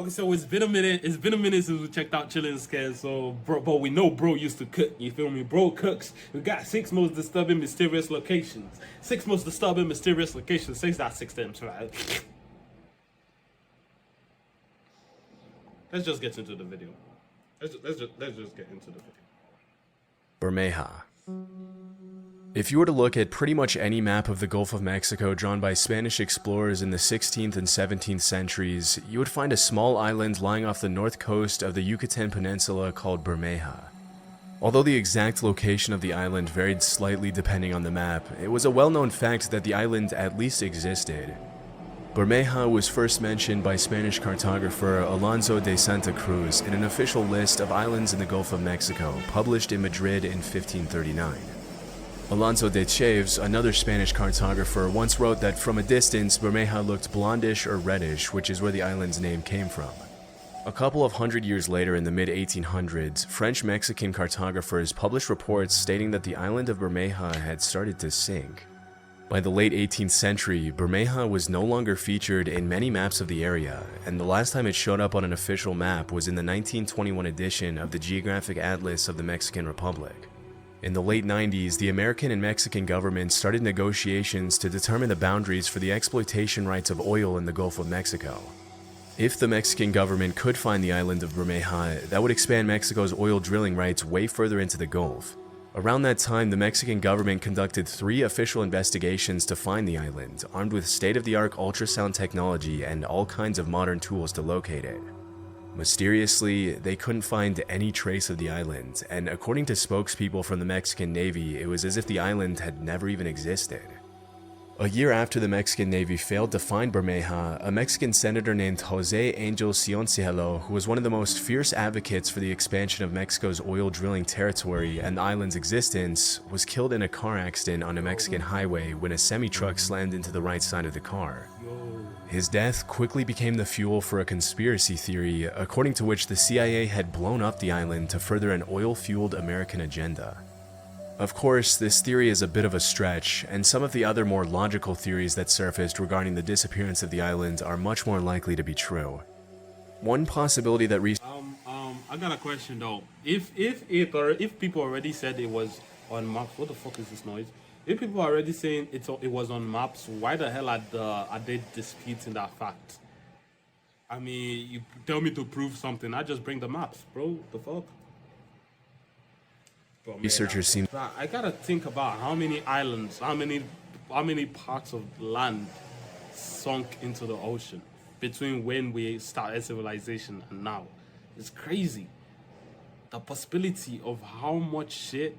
Okay, so it's been a minute. It's been a minute since we checked out Chillin' Scared. So, bro, we know bro used to cook. You feel me? Bro cooks. We got 6 most disturbing, mysterious locations. 6 most disturbing, mysterious locations. Says that 6 times, right? Let's just get into the video. Let's just get into the video. Bermeja. If you were to look at pretty much any map of the Gulf of Mexico drawn by Spanish explorers in the 16th and 17th centuries, you would find a small island lying off the north coast of the Yucatan Peninsula called Bermeja. Although the exact location of the island varied slightly depending on the map, it was a well-known fact that the island at least existed. Bermeja was first mentioned by Spanish cartographer Alonso de Santa Cruz in an official list of islands in the Gulf of Mexico, published in Madrid in 1539. Alonso de Chaves, another Spanish cartographer, once wrote that from a distance, Bermeja looked blondish or reddish, which is where the island's name came from. A couple of hundred years later, in the mid-1800s, French-Mexican cartographers published reports stating that the island of Bermeja had started to sink. By the late 18th century, Bermeja was no longer featured in many maps of the area, and the last time it showed up on an official map was in the 1921 edition of the Geographic Atlas of the Mexican Republic. In the late 90s, the American and Mexican governments started negotiations to determine the boundaries for the exploitation rights of oil in the Gulf of Mexico. If the Mexican government could find the island of Bermeja, that would expand Mexico's oil drilling rights way further into the Gulf. Around that time, the Mexican government conducted 3 official investigations to find the island, armed with state-of-the-art ultrasound technology and all kinds of modern tools to locate it. Mysteriously, they couldn't find any trace of the island, and according to spokespeople from the Mexican Navy, it was as if the island had never even existed. A year after the Mexican Navy failed to find Bermeja, a Mexican senator named José Angel Cioncielo, who was one of the most fierce advocates for the expansion of Mexico's oil drilling territory and the island's existence, was killed in a car accident on a Mexican highway when a semi-truck slammed into the right side of the car. His death quickly became the fuel for a conspiracy theory, according to which the CIA had blown up the island to further an oil-fueled American agenda. Of course, this theory is a bit of a stretch, and some of the other more logical theories that surfaced regarding the disappearance of the island are much more likely to be true. One possibility that I got a question though. If people already said it was on maps, what the fuck is this noise? If people are already saying it was on maps, why the hell are they disputing that fact? I mean, you tell me to prove something, I just bring the maps, bro. The fuck? Bro, man, researchers seem... I gotta think about how many islands, how many parts of land sunk into the ocean between when we started civilization and now. It's crazy. The possibility of how much shit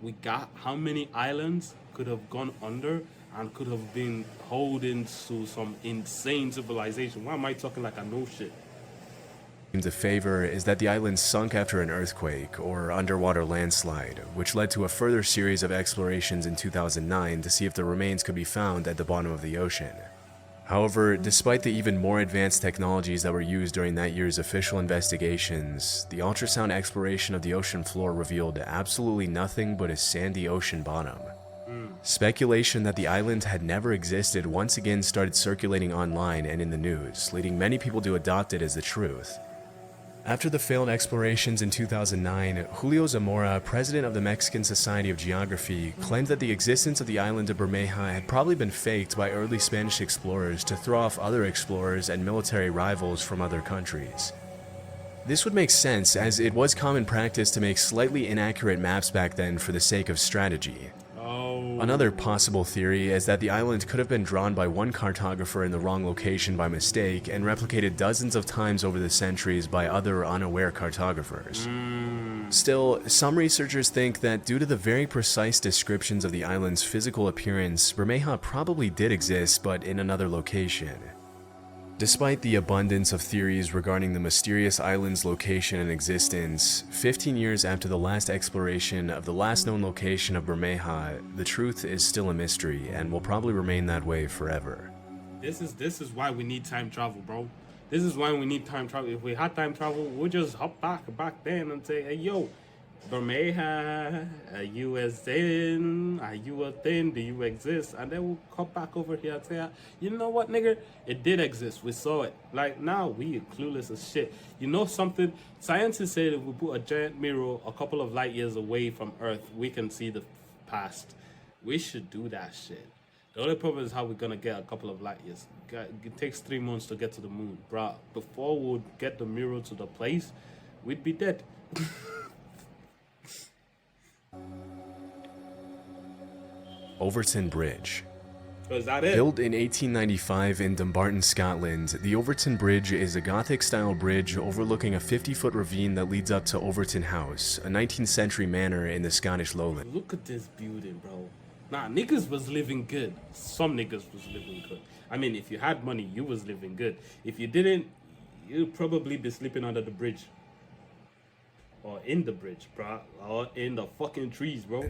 we got, how many islands could have gone under and could have been holding to some insane civilization. Why am I talking like I know shit? to favor is that the island sunk after an earthquake or underwater landslide, which led to a further series of explorations in 2009 to see if the remains could be found at the bottom of the ocean. However, despite the even more advanced technologies that were used during that year's official investigations, the ultrasound exploration of the ocean floor revealed absolutely nothing but a sandy ocean bottom. Speculation that the island had never existed once again started circulating online and in the news, leading many people to adopt it as the truth. After the failed explorations in 2009, Julio Zamora, president of the Mexican Society of Geography, claimed that the existence of the island of Bermeja had probably been faked by early Spanish explorers to throw off other explorers and military rivals from other countries. This would make sense, as it was common practice to make slightly inaccurate maps back then for the sake of strategy. Another possible theory is that the island could have been drawn by one cartographer in the wrong location by mistake and replicated dozens of times over the centuries by other unaware cartographers. Still, some researchers think that due to the very precise descriptions of the island's physical appearance, Bermeja probably did exist, but in another location. Despite the abundance of theories regarding the mysterious island's location and existence, 15 years after the last exploration of the last known location of Bermeja, the truth is still a mystery and will probably remain that way forever. This is why we need time travel, bro. This is why we need time travel. If we had time travel, we'll just hop back then and say, hey, yo, Bermeja, are you a thing? Are you a thing? Do you exist? And then we'll come back over here and say, you know what, nigga? It did exist. We saw it. Like, now we are clueless as shit. You know something? Scientists say that if we put a giant mirror a couple of light years away from Earth, we can see the past. We should do that shit. The only problem is how we're gonna get a couple of light years. It takes 3 months to get to the moon, bruh. Before we would get the mirror to the place, we'd be dead. Overton Bridge. Is that it? Built in 1895 in Dumbarton, Scotland, the Overton Bridge is a Gothic-style bridge overlooking a 50-foot ravine that leads up to Overton House, a 19th century manor in the Scottish lowlands. Look at this building, bro. Nah, niggas was living good. Some niggas was living good. I mean, if you had money, you was living good. If you didn't, you'd probably be sleeping under the bridge. Or in the bridge, bro. Or in the fucking trees, bro.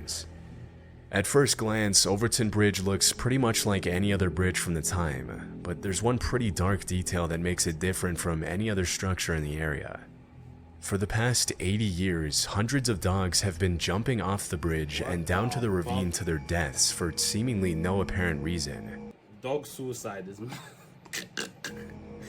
At first glance, Overton Bridge looks pretty much like any other bridge from the time, but there's one pretty dark detail that makes it different from any other structure in the area. For the past 80 years, hundreds of dogs have been jumping off the bridge and down to the ravine to their deaths for seemingly no apparent reason. Dog suicide is...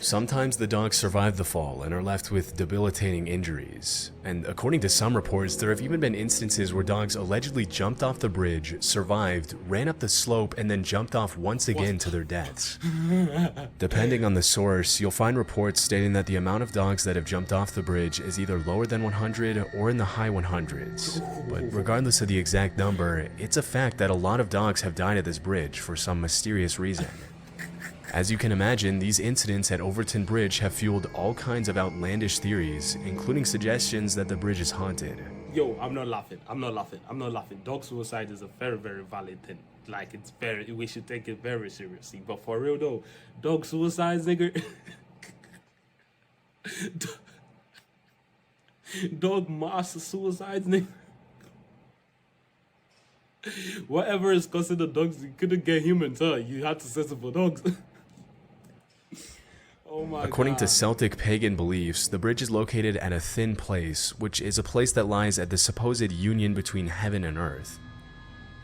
Sometimes the dogs survive the fall and are left with debilitating injuries. And according to some reports, there have even been instances where dogs allegedly jumped off the bridge, survived, ran up the slope, and then jumped off once again to their deaths. Depending on the source, you'll find reports stating that the amount of dogs that have jumped off the bridge is either lower than 100 or in the high 100s. But regardless of the exact number, it's a fact that a lot of dogs have died at this bridge for some mysterious reason. As you can imagine, these incidents at Overton Bridge have fueled all kinds of outlandish theories, including suggestions that the bridge is haunted. Yo, I'm not laughing. I'm not laughing. I'm not laughing. Dog suicide is a very, very valid thing. Like, it's very, we should take it very seriously. But for real though, dog suicides, nigga. Dog mass suicides, nigga. Whatever is causing the dogs, you couldn't get humans, huh? You had to settle for dogs. Oh my According God. to Celtic pagan beliefs, the bridge is located at a thin place, which is a place that lies at the supposed union between heaven and earth.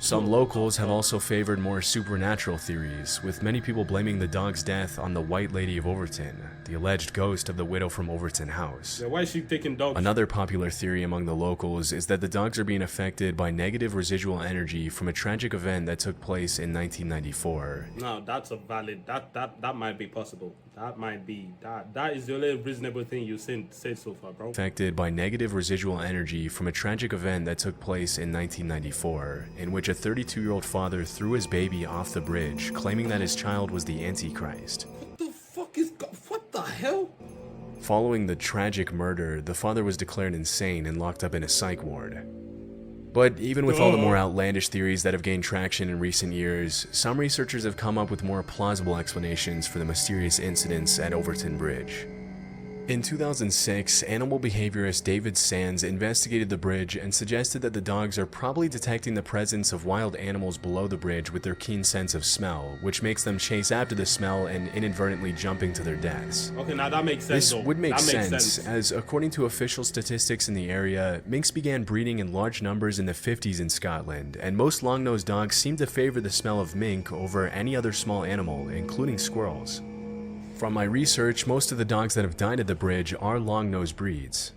Some locals have also favored more supernatural theories, with many people blaming the dog's death on the White Lady of Overton, the alleged ghost of the widow from Overton House. Yeah, why is she taking dogs? Another popular theory among the locals is that the dogs are being affected by negative residual energy from a tragic event that took place in 1994. No, that's a valid, that might be possible. That might be, that is the only reasonable thing you said so far, bro. Affected by negative residual energy from a tragic event that took place in 1994, in which a 32-year-old father threw his baby off the bridge, claiming that his child was the Antichrist. What the fuck is, what the hell? Following the tragic murder, the father was declared insane and locked up in a psych ward. But even with all the more outlandish theories that have gained traction in recent years, some researchers have come up with more plausible explanations for the mysterious incidents at Overton Bridge. In 2006, animal behaviorist David Sands investigated the bridge and suggested that the dogs are probably detecting the presence of wild animals below the bridge with their keen sense of smell, which makes them chase after the smell and inadvertently jumping to their deaths. Okay, now that makes sense. This would make sense, as according to official statistics in the area, minks began breeding in large numbers in the 50s in Scotland, and most long-nosed dogs seem to favor the smell of mink over any other small animal, including squirrels. From my research, most of the dogs that have died at the bridge are long-nosed breeds.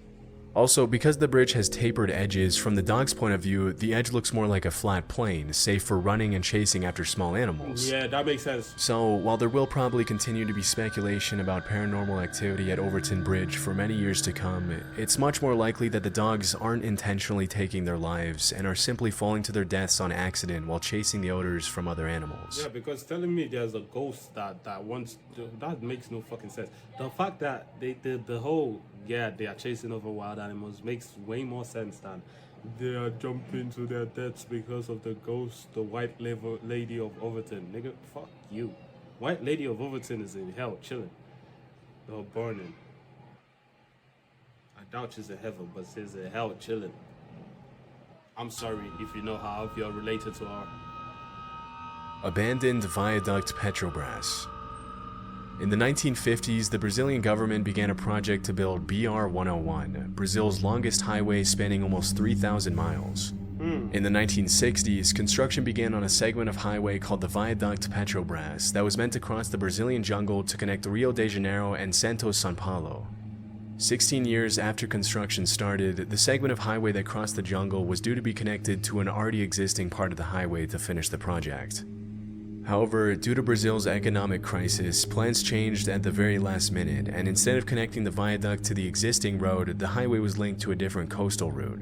Also, because the bridge has tapered edges, from the dog's point of view, the edge looks more like a flat plane, safe for running and chasing after small animals. Yeah, that makes sense. So, while there will probably continue to be speculation about paranormal activity at Overton Bridge for many years to come, it's much more likely that the dogs aren't intentionally taking their lives and are simply falling to their deaths on accident while chasing the odors from other animals. Yeah, because telling me there's a ghost that wants, that makes no fucking sense. The fact that the whole, yeah, they are chasing over wild animals makes way more sense than they are jumping to their deaths because of the ghost, the White Lady of Overton. Nigga, fuck you. White Lady of Overton is in hell chilling or burning. I doubt she's in heaven, but she's in hell chilling. I'm sorry if you know how, if you're related to her. Abandoned Viaduct Petrobras. In the 1950s, the Brazilian government began a project to build BR-101, Brazil's longest highway spanning almost 3,000 miles. In the 1960s, construction began on a segment of highway called the Viaduct Petrobras that was meant to cross the Brazilian jungle to connect Rio de Janeiro and Santos, São Paulo. 16 years after construction started, the segment of highway that crossed the jungle was due to be connected to an already existing part of the highway to finish the project. However, due to Brazil's economic crisis, plans changed at the very last minute, and instead of connecting the viaduct to the existing road, the highway was linked to a different coastal route.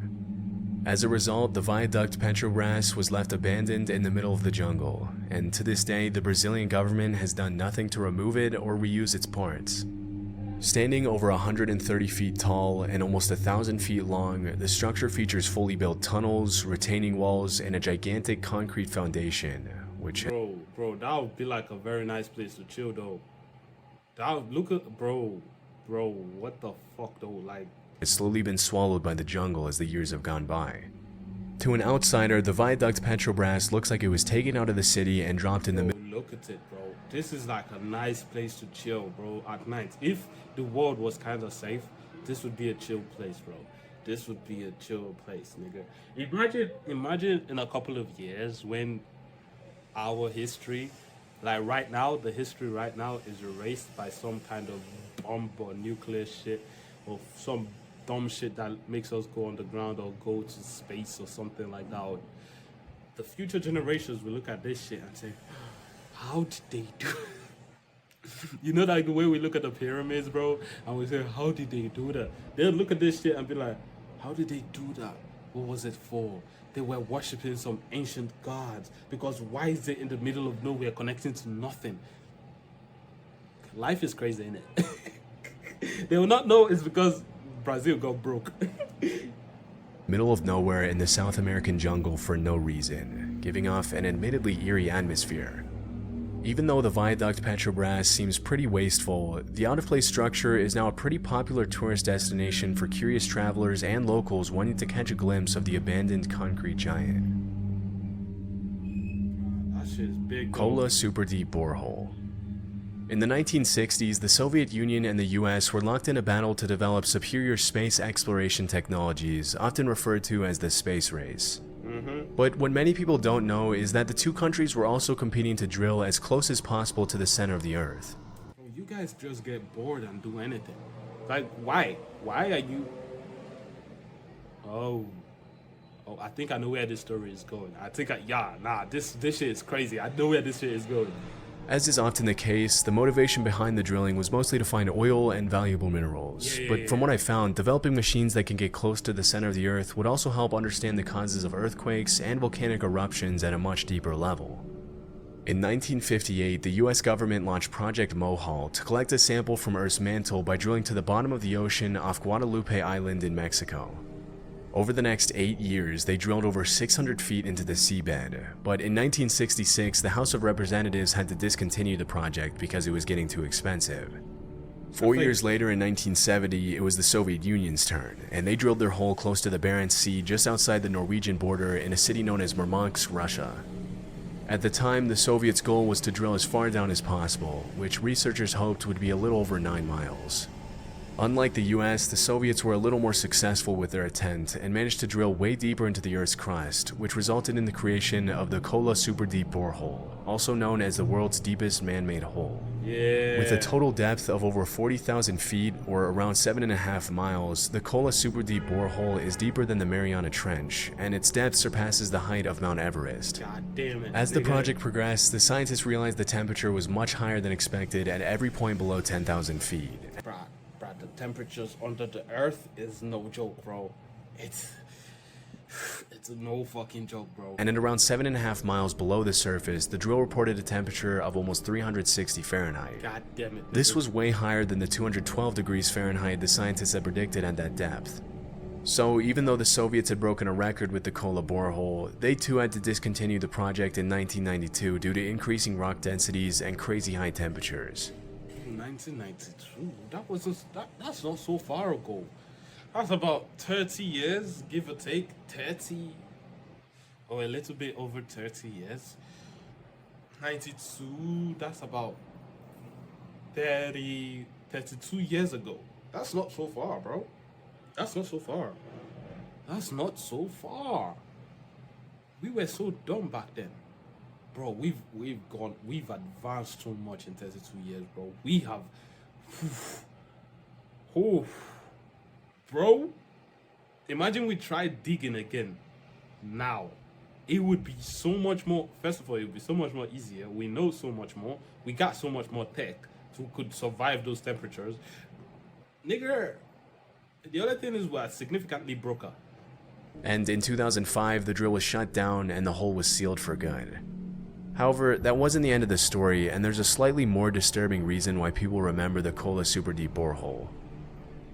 As a result, the Viaduct Petrobras was left abandoned in the middle of the jungle, and to this day, the Brazilian government has done nothing to remove it or reuse its parts. Standing over 130 feet tall and almost 1,000 feet long, the structure features fully built tunnels, retaining walls, and a gigantic concrete foundation, which... Bro, that would be like a very nice place to chill, though. Look at... Bro, what the fuck, though? Like... has slowly been swallowed by the jungle as the years have gone by. To an outsider, the Viaduct Petrobras looks like it was taken out of the city and dropped in the middle. Look at it, bro. This is like a nice place to chill, bro, at night. If the world was kind of safe, this would be a chill place, bro. This would be a chill place, nigga. Imagine in a couple of years when our history, like right now, the history right now is erased by some kind of bomb or nuclear shit or some dumb shit that makes us go underground or go to space or something like that. Or the future generations will look at this shit and say, how did they do it? You know, like the way we look at the pyramids, bro, and we say, how did they do that? They'll look at this shit and be like, how did they do that? What was it for? They were worshipping some ancient gods, because why is it in the middle of nowhere connecting to nothing? Life is crazy, innit? They will not know it's because Brazil got broke. Middle of nowhere in the South American jungle for no reason, giving off an admittedly eerie atmosphere. Even though the Viaduct Petrobras seems pretty wasteful, the out-of-place structure is now a pretty popular tourist destination for curious travelers and locals wanting to catch a glimpse of the abandoned concrete giant. That shit is big. Kola Super Deep Borehole. In the 1960s, the Soviet Union and the US were locked in a battle to develop superior space exploration technologies, often referred to as the space race. But what many people don't know is that the two countries were also competing to drill as close as possible to the center of the Earth. You guys just get bored and do anything. Like, why? Why are you... Oh, I think I know where this story is going. This shit is crazy. I know where this shit is going. As is often the case, the motivation behind the drilling was mostly to find oil and valuable minerals. But from what I found, developing machines that can get close to the center of the Earth would also help understand the causes of earthquakes and volcanic eruptions at a much deeper level. In 1958, the US government launched Project Mohall to collect a sample from Earth's mantle by drilling to the bottom of the ocean off Guadalupe Island in Mexico. Over the next 8 years, they drilled over 600 feet into the seabed, but in 1966, the House of Representatives had to discontinue the project because it was getting too expensive. 4 years later, in 1970, it was the Soviet Union's turn, and they drilled their hole close to the Barents Sea just outside the Norwegian border in a city known as Murmansk, Russia. At the time, the Soviets' goal was to drill as far down as possible, which researchers hoped would be a little over 9 miles. Unlike the US, the Soviets were a little more successful with their attempt and managed to drill way deeper into the Earth's crust, which resulted in the creation of the Kola Super Deep Borehole, also known as the world's deepest man-made hole. With a total depth of over 40,000 feet, or around 7.5 miles, the Kola Super Deep Borehole is deeper than the Mariana Trench, and its depth surpasses the height of Mount Everest. God damn it. As the project progressed, the scientists realized the temperature was much higher than expected at every point below 10,000 feet. The temperatures under the Earth is no joke, bro. It's no fucking joke, bro. And at around 7.5 miles below the surface, the drill reported a temperature of almost 360 Fahrenheit. God damn it. This was way higher than the 212 degrees Fahrenheit the scientists had predicted at that depth. So even though the Soviets had broken a record with the Kola borehole, they too had to discontinue the project in 1992 due to increasing rock densities and crazy high temperatures. 1992. That's not so far ago. That's about 30 years, give or take. 30 or a little bit over 30 years. 92. That's about 32 years ago. That's not so far, bro. That's not so far. That's not so far. We were so dumb back then. Bro, we've advanced so much in 32 years, bro. We have, oh, bro. Imagine we tried digging again now. It would be so much more. First of all, it would be so much more easier. We know so much more. We got so much more tech to could survive those temperatures. Nigga, the other thing is we're significantly broker. And in 2005, the drill was shut down and the hole was sealed for good. However, that wasn't the end of the story, and there's a slightly more disturbing reason why people remember the Kola super deep borehole.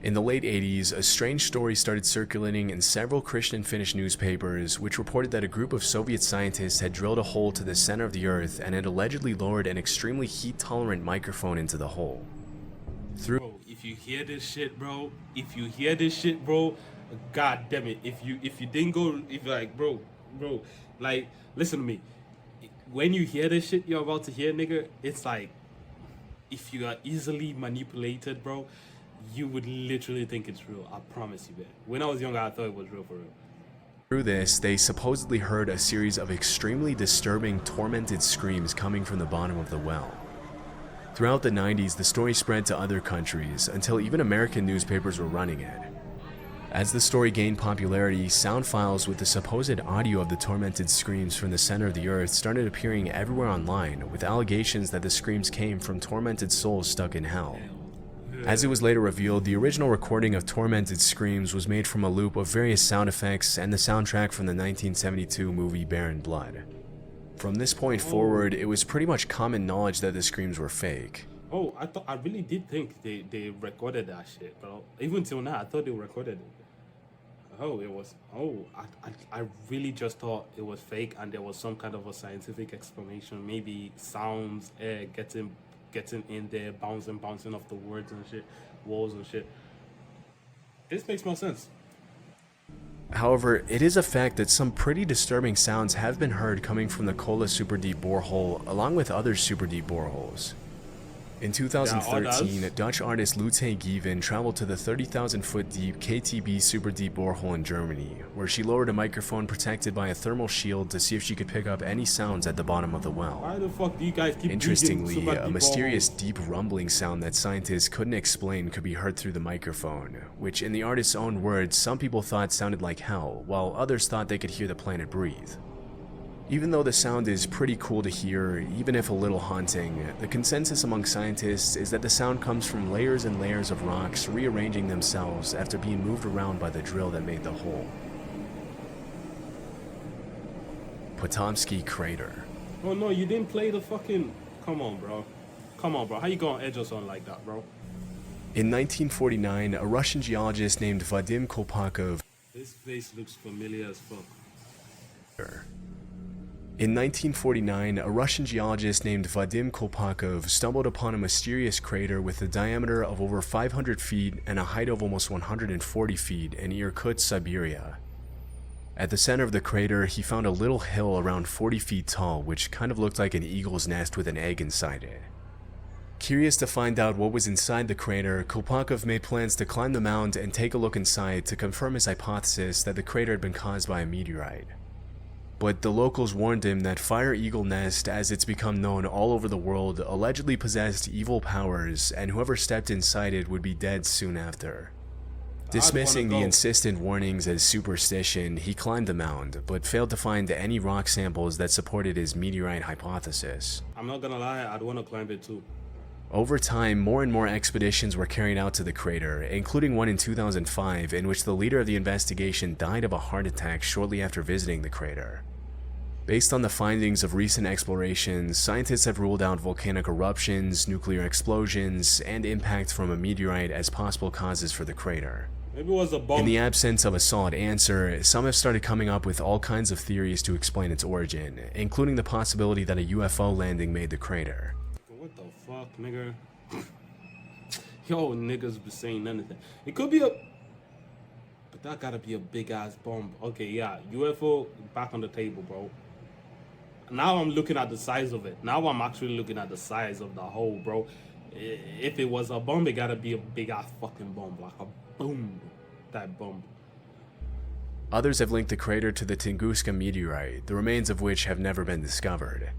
In the late 80s, a strange story started circulating in several Christian Finnish newspapers, which reported that a group of Soviet scientists had drilled a hole to the center of the Earth and had allegedly lowered an extremely heat-tolerant microphone into the hole. Bro, if you hear this shit, bro, god damn it, if you didn't go, if you're like, bro, like, listen to me. When you hear this shit you're about to hear, nigga, it's like, if you are easily manipulated, bro, you would literally think it's real. I promise you, man. When I was younger, I thought it was real for real. Through this, they supposedly heard a series of extremely disturbing, tormented screams coming from the bottom of the well. Throughout the 90s, the story spread to other countries, until even American newspapers were running it. As the story gained popularity, sound files with the supposed audio of the tormented screams from the center of the Earth started appearing everywhere online, with allegations that the screams came from tormented souls stuck in hell. As it was later revealed, the original recording of tormented screams was made from a loop of various sound effects and the soundtrack from the 1972 movie Barren Blood. From this point forward, it was pretty much common knowledge that the screams were fake. Oh, I really did think they recorded that shit, bro. Even till now, I thought they recorded it. Oh, it was. Oh, I really just thought it was fake, and there was some kind of a scientific explanation. Maybe sounds, air getting in there, bouncing off the words and shit, walls and shit. This makes more sense. However, it is a fact that some pretty disturbing sounds have been heard coming from the Kola super deep borehole, along with other super deep boreholes. In 2013, Dutch artist Lute Given traveled to the 30,000-foot deep KTB super deep borehole in Germany, where she lowered a microphone protected by a thermal shield to see if she could pick up any sounds at the bottom of the well. Why the fuck do you guys keep Interestingly, a mysterious deep rumbling sound that scientists couldn't explain could be heard through the microphone, which in the artist's own words, some people thought sounded like hell, while others thought they could hear the planet breathe. Even though the sound is pretty cool to hear, even if a little haunting, the consensus among scientists is that the sound comes from layers and layers of rocks rearranging themselves after being moved around by the drill that made the hole. Potomsky Crater. Oh no, you didn't play the fucking... Come on, bro. How you gonna edge us on like that, bro? In 1949, a Russian geologist named Vadim Kolpakov... This face looks familiar as fuck. In 1949, a Russian geologist named Vadim Kolpakov stumbled upon a mysterious crater with a diameter of over 500 feet and a height of almost 140 feet in Irkutsk, Siberia. At the center of the crater, he found a little hill around 40 feet tall, which kind of looked like an eagle's nest with an egg inside it. Curious to find out what was inside the crater, Kolpakov made plans to climb the mound and take a look inside to confirm his hypothesis that the crater had been caused by a meteorite. But the locals warned him that Fire Eagle Nest, as it's become known all over the world, allegedly possessed evil powers, and whoever stepped inside it would be dead soon after. Dismissing the insistent warnings as superstition, he climbed the mound, but failed to find any rock samples that supported his meteorite hypothesis. I'm not gonna lie, I'd want to climb it too. Over time, more and more expeditions were carried out to the crater, including one in 2005 in which the leader of the investigation died of a heart attack shortly after visiting the crater. Based on the findings of recent explorations, scientists have ruled out volcanic eruptions, nuclear explosions, and impact from a meteorite as possible causes for the crater. Maybe it was a bomb. In the absence of a solid answer, some have started coming up with all kinds of theories to explain its origin, including the possibility that a UFO landing made the crater. What the fuck, nigga? Yo, niggas be saying anything. It could be a... But that gotta be a big-ass bomb. Okay, yeah, UFO back on the table, bro. Now I'm looking at the size of it. Now I'm actually looking at the size of the hole, bro. If it was a bomb, it gotta be a big ass fucking bomb, like a boom type bomb. Others have linked the crater to the Tunguska meteorite, the remains of which have never been discovered.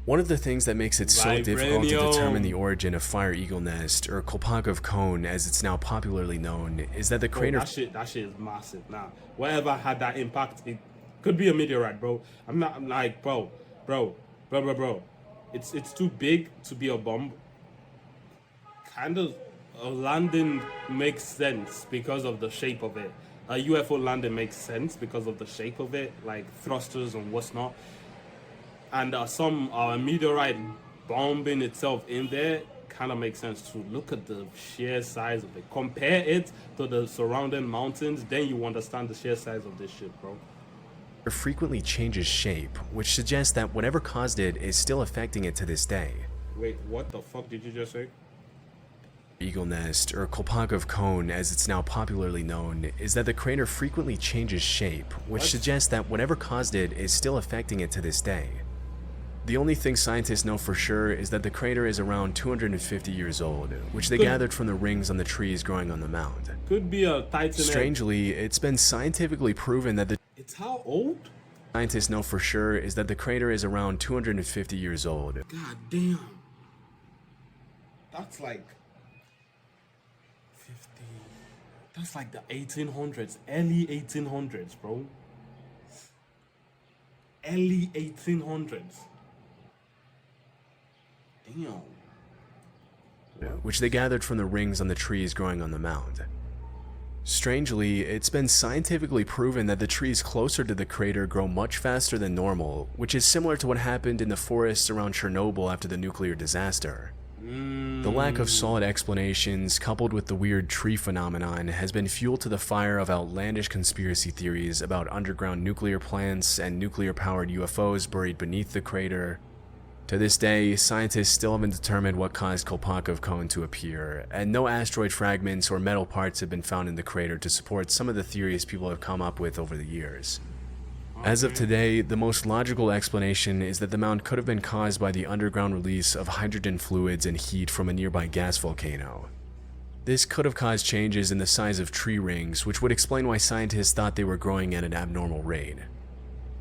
One of the things that makes it so difficult to determine the origin of Fire Eagle Nest, or Kolpakov Cone as it's now popularly known, is that the crater... That shit is massive. Now, whatever had that impact, it could be a meteorite, bro. I'm like, bro. It's too big to be a bomb. Kind of, a landing makes sense because of the shape of it. A UFO landing makes sense because of the shape of it, like thrusters and what's not. And some meteorite bombing itself in there kind of makes sense too. Look at the sheer size of it. Compare it to the surrounding mountains, then you understand the sheer size of this shit, bro. It frequently changes shape, which suggests that whatever caused it is still affecting it to this day. Wait, what the fuck did you just say? Eagle Nest, or Kolpakov Cone as it's now popularly known, is that the crater frequently changes shape, which suggests that whatever caused it is still affecting it to this day. The only thing scientists know for sure is that the crater is around 250 years old, which they gathered from the rings on the trees growing on the mound. Could be a Titan. Strangely, it's been scientifically proven that the... It's how old? Scientists know for sure is that the crater is around 250 years old. God damn. That's like 50. That's like the 1800s, early 1800s, bro. Early 1800s. Damn. Which they gathered from the rings on the trees growing on the mound. Strangely, it's been scientifically proven that the trees closer to the crater grow much faster than normal, which is similar to what happened in the forests around Chernobyl after the nuclear disaster. The lack of solid explanations, coupled with the weird tree phenomenon, has been fuel to the fire of outlandish conspiracy theories about underground nuclear plants and nuclear-powered UFOs buried beneath the crater. To this day, scientists still haven't determined what caused Kolpakov Cone to appear, and no asteroid fragments or metal parts have been found in the crater to support some of the theories people have come up with over the years. As of today, the most logical explanation is that the mound could have been caused by the underground release of hydrogen fluids and heat from a nearby gas volcano. This could have caused changes in the size of tree rings, which would explain why scientists thought they were growing at an abnormal rate.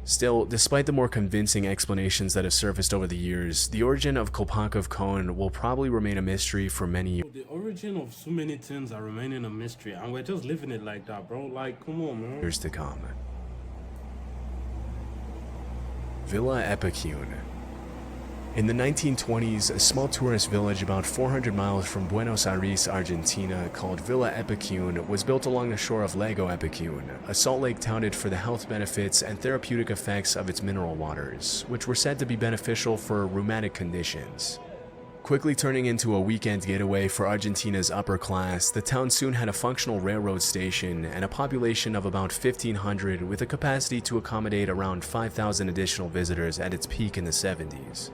Still, despite the more convincing explanations that have surfaced over the years, the origin of Kolpakov Cone will probably remain a mystery for many years. The origin of so many things are remaining a mystery, and we're just living it like that, bro. Like, come on, man. Years to come. Villa Epicune. In the 1920s, a small tourist village about 400 miles from Buenos Aires, Argentina, called Villa Epicune was built along the shore of Lago Epicune, a salt lake touted for the health benefits and therapeutic effects of its mineral waters, which were said to be beneficial for rheumatic conditions. Quickly turning into a weekend getaway for Argentina's upper class, the town soon had a functional railroad station and a population of about 1,500 with a capacity to accommodate around 5,000 additional visitors at its peak in the 70s.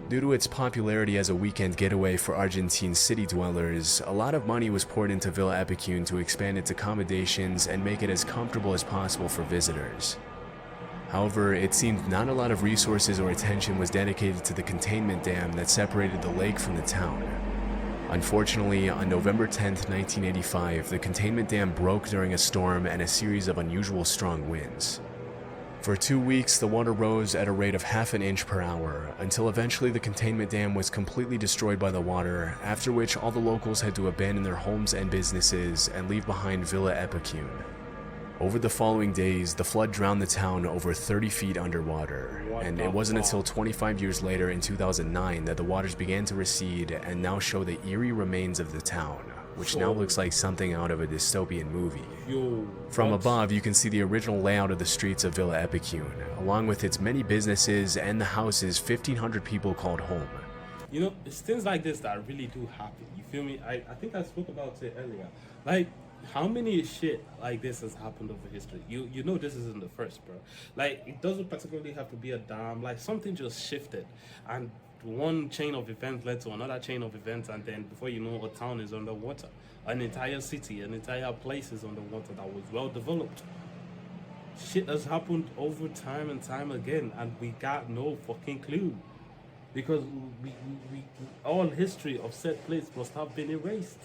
Due to its popularity as a weekend getaway for Argentine city dwellers, a lot of money was poured into Villa Epicune to expand its accommodations and make it as comfortable as possible for visitors. However, it seemed not a lot of resources or attention was dedicated to the containment dam that separated the lake from the town. Unfortunately, on November 10, 1985, the containment dam broke during a storm and a series of unusual strong winds. For 2 weeks, the water rose at a rate of ½ an inch per hour, until eventually the containment dam was completely destroyed by the water, after which all the locals had to abandon their homes and businesses and leave behind Villa Epicune. Over the following days, the flood drowned the town over 30 feet underwater, and it wasn't until 25 years later in 2009 that the waters began to recede and now show the eerie remains of the town, which now looks like something out of a dystopian movie. From above, you can see the original layout of the streets of Villa Epicune, along with its many businesses and the houses 1,500 people called home. You know, it's things like this that really do happen. You feel me? I think I spoke about it earlier. Like, how many shit like this has happened over history? You know this isn't the first, bro. Like, it doesn't particularly have to be a dam. Like, something just shifted, and one chain of events led to another chain of events, and then before you know, a town is underwater. An entire city, an entire place is underwater that was well developed. Shit has happened over time and time again, and we got no fucking clue. because we all history of said place must have been erased.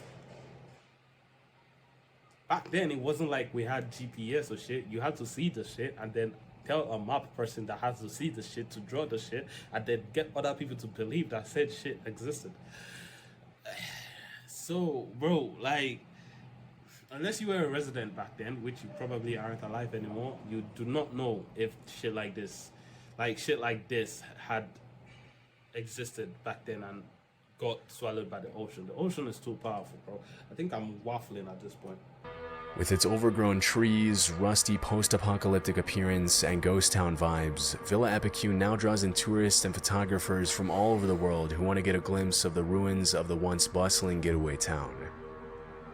Back then, it wasn't like we had GPS or shit. You had to see the shit and then tell a map person that has to see the shit to draw the shit and then get other people to believe that said shit existed. So, bro, like, unless you were a resident back then, which you probably aren't alive anymore, you do not know if shit like this had existed back then and got swallowed by the ocean. The ocean is too powerful, bro. I think I'm waffling at this point. With its overgrown trees, rusty post-apocalyptic appearance, and ghost town vibes, Villa Epicune now draws in tourists and photographers from all over the world who want to get a glimpse of the ruins of the once bustling getaway town.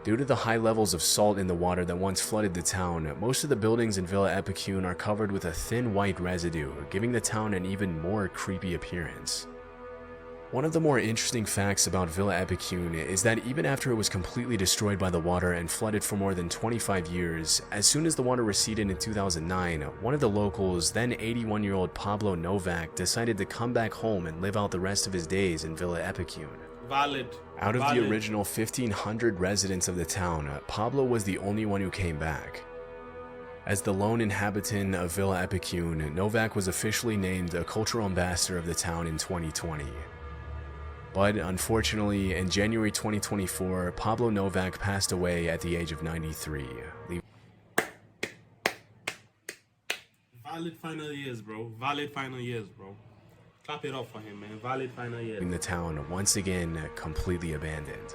Due to the high levels of salt in the water that once flooded the town, most of the buildings in Villa Epicune are covered with a thin white residue, giving the town an even more creepy appearance. One of the more interesting facts about Villa Epicune is that even after it was completely destroyed by the water and flooded for more than 25 years, as soon as the water receded in 2009, one of the locals, then 81-year-old Pablo Novak, decided to come back home and live out the rest of his days in Villa Epicune. Valid. Out of the original 1,500 residents of the town, Pablo was the only one who came back. As the lone inhabitant of Villa Epicune, Novak was officially named a cultural ambassador of the town in 2020. But unfortunately, in January 2024, Pablo Novak passed away at the age of 93. Valid final years, bro. Valid final years, bro. Clap it up for him, man. Valid final years. In the town, once again, completely abandoned.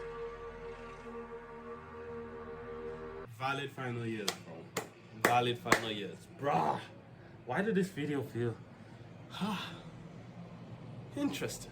Valid final years, bro. Valid final years. Bruh. Why did this video feel... interesting.